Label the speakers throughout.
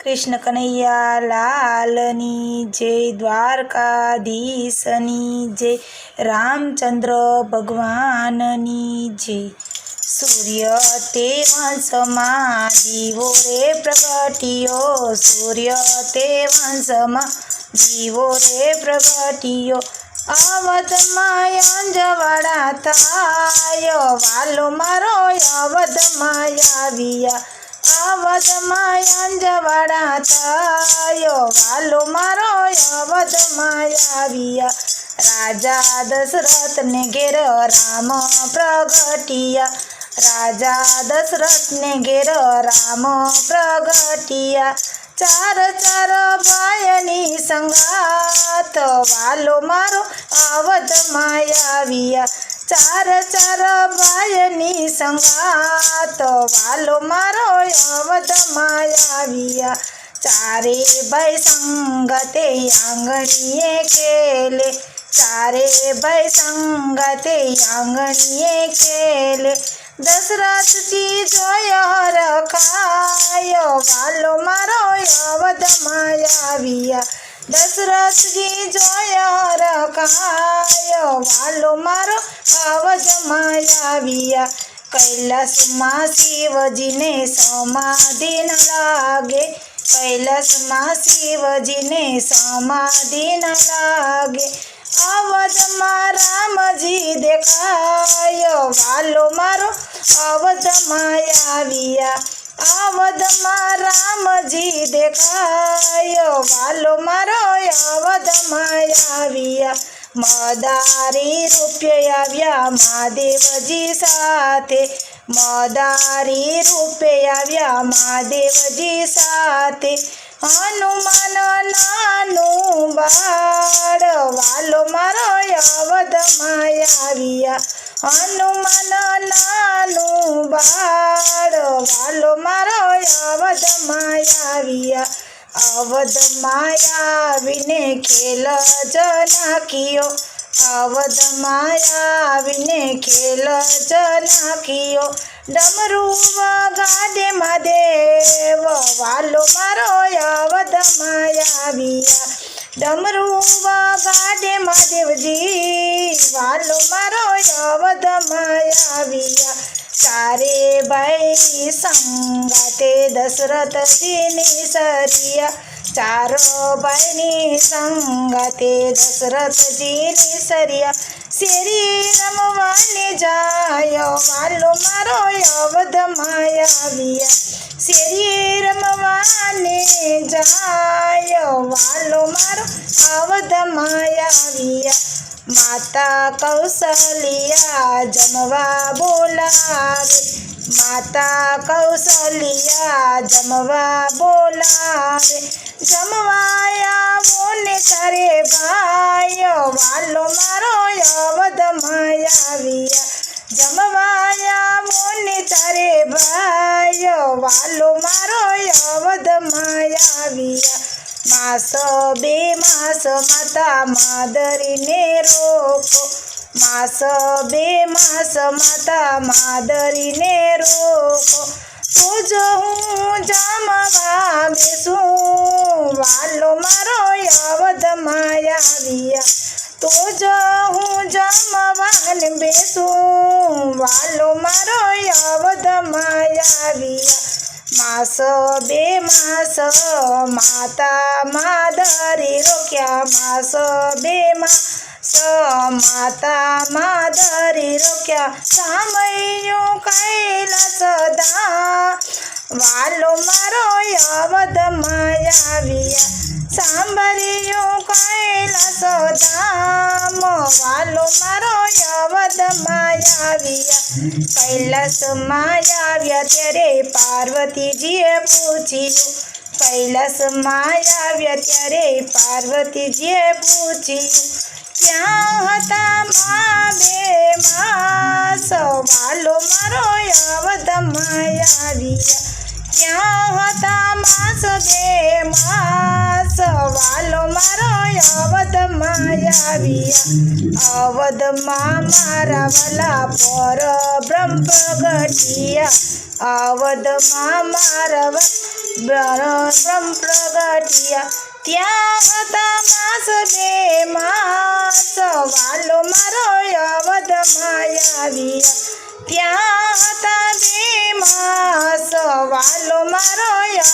Speaker 1: कृष्ण कन्हैया लालनी जय, द्वारकाधीशनी जय, रामचंद्र भगवाननी जय। सूर्य ते वंशमा दीवो रे प्रगटियो, सूर्य ते वंशमा दीवो रे प्रगटियो। अवधમાં અંજવાળા થાયો, વાલો મારો અવધમાં આવ્યા। અવધમાં અંજવાળા થાયો, વાલો મારો અવધમાં આવ્યા। રાજા દશરથને ઘેર રામ પ્રગટિયા, રાજા દશરથને ઘેર રામ પ્રગટિયા। ચાર ચાર ભાઈની સંગાત, વાલો મારો અવધમાં આવ્યા। ચાર ચાર ભાઈની સંગાત, વાલો મારો અવધમાં આવ્યા। ચારે ભાઈ સંગતે આંગણીએ ખેલે, ચારે ભાઈ સંગતે આંગણીએ ખેલે। દશરથજી જોયો રખાયો, વાલો મારો અવધમાં આવ્યા। દશરથજી જોયો રખાયો, વાલો મારો અવધમાં આવ્યા। કૈલાસમાં શિવજીને સમાધિ ન લાગે, કૈલાસમાં શિવજીને સમાધિ ન લાગે। અવધમાં રામજી દેખાયો, વાલો મારો અવધમાં આવ્યા। અવધમાં રામજી દેખાયો, વાલો મારો અવધમાં આવ્યા। મદારી રૂપે આવ્યા મહાદેવજી સાથે, મદારી રૂપે આવ્યા મહાદેવજી સાથે। હનુમાન નાનું બાળ, વાલો મારો અવધમાં આવ્યા। હનુમાન નાનું બાળ, વાલો મારો અવધમાં આવ્યા। અવધમાં આવીને ખેલ જ નાખ્યો, અવધમાં આવીને ખેલ જ નાખ્યો। ડમરું વગાડે મહાદેવ, વાલો મારો અવધમાં આવ્યા। ડમરું વગાડે મહાદેવજી, વાલો મારો અવધમાં આવ્યા। ચારે ભાઈ સંગાતે દશરથજીની સરિયા, ચારો ભાઈની સંગાતે દશરથજીની સરિયા। શેરી રમવાને જાયો, વાલો મારો અવધમાં આવ્યા। શેરી રમવાને જાયો, વાલો મારો અવધમાં આવ્યા। માતા કૌશલ્યા જમવા બોલાવે, માતા કૌશલ્યા જમવા બોલાવે। જમવા આવો ને તારે ભાઈઓ, વાલો મારો અવધમાં આવ્યા। જમવા આવો ને તારે ભાઈઓ, વાલો મારો અવધમાં આવ્યા। માસ બે માસ માતા માદરીને રોકો, માસ બે માસ માતા માદરીને રોકો। તો જો હું જમવા બેસું, વાલો મારો અવધમાં આવ્યા। તો જો હું જમવાને બેસું, વાલો મારો અવધમાં આવ્યા। માસ બે માસ માતા માદરી રોક્યા, માસ બે માસ માતા માદરી રોક્યા। સામૈયું કૈલાસ ધામ, વાલો મારો અવધમાં આવ્યા। સાંભળ્યું કૈલાસ ધામ, વાલો મારો અવધમાં આવ્યા। કૈલાસમાં આવ્યા ત્યારે પાર્વતીજીએ પૂછ્યું, કૈલાસમાં આવ્યા ત્યારે પાર્વતીજીએ પૂછ્યું, ક્યાં હતા મા બે માસ, વાલો મારો અવધમાં આવ્યા। ક્યાં હતા માસ બે માસ, વાલો મારો અવધમાં આવ્યા અવધમાં મારા વાલા પરબ્રહ્મ પ્રગટિયા અવધમાં મારા પરબ્રહ્મ પ્રગટિયા ત્યાં હતા માસ બે માસ વાલો મારો અવધમાં આવ્યા ત્યાં હતા બે માસ વાલો મારો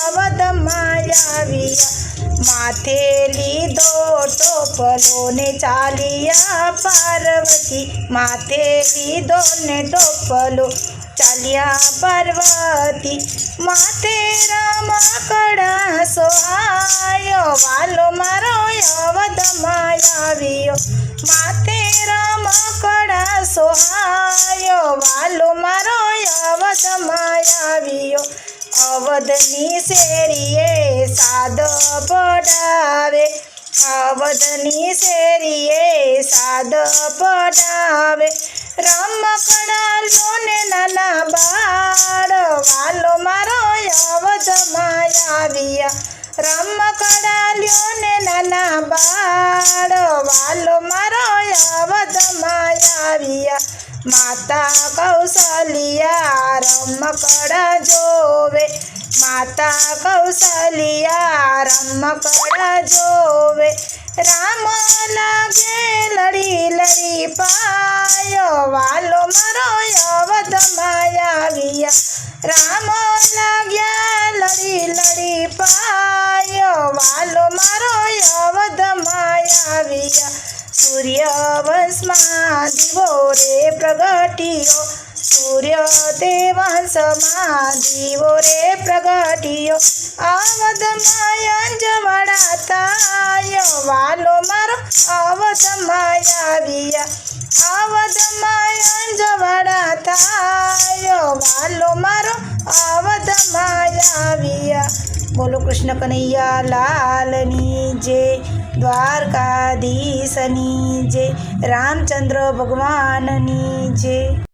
Speaker 1: અવધમાં આવ્યા માથે લીધો ટોપલો ને ચાલ્યા પાર્વતી માથે લીધો ને ટોપલો ચાલ્યા પાર્વતી માથે રમકડા સોહાયો વાલો મારો અવધમાં આવ્યો માથે રમકડા સોહાયો વાલો મારો અવધમાં આવ્યો અવધની શેરીએ સાદ પડાવે અવધની શેરીએ સાદ પડાવે રમકડા લો ને નાના બાળ વાલો મારો અવધમાં આવ્યા રમકડા લ્યો ને નાના બાળ વાલો મારો અવધમાં આવ્યા માતા કૌશલ્યા રમકડા જોવે માતા કૌશલ્યા રમકડા જોવે રામ લાગે લડી લડી પાયો વાલો મારો અવધમાં આવ્યા રામ લાગ્યા લડી લડી પાયો વાલો મારો અવધમાં આવ્યા સૂર્યવંશમાં દીવો રે પ્રગટ્યો સૂર્ય તે વંશમાં દીવો રે પ્રગટ્યો અવધમાં અંજવાળા તાયો વાલો મારો અવધમાં આવ્યા અવધમાં અંજવાળા તાયો વાલો મારો અવધમાં આવ્યા બોલો કૃષ્ણ કનૈયા લાલની જય દ્વારકાધીશની જય રામચંદ્ર ભગવાનની જય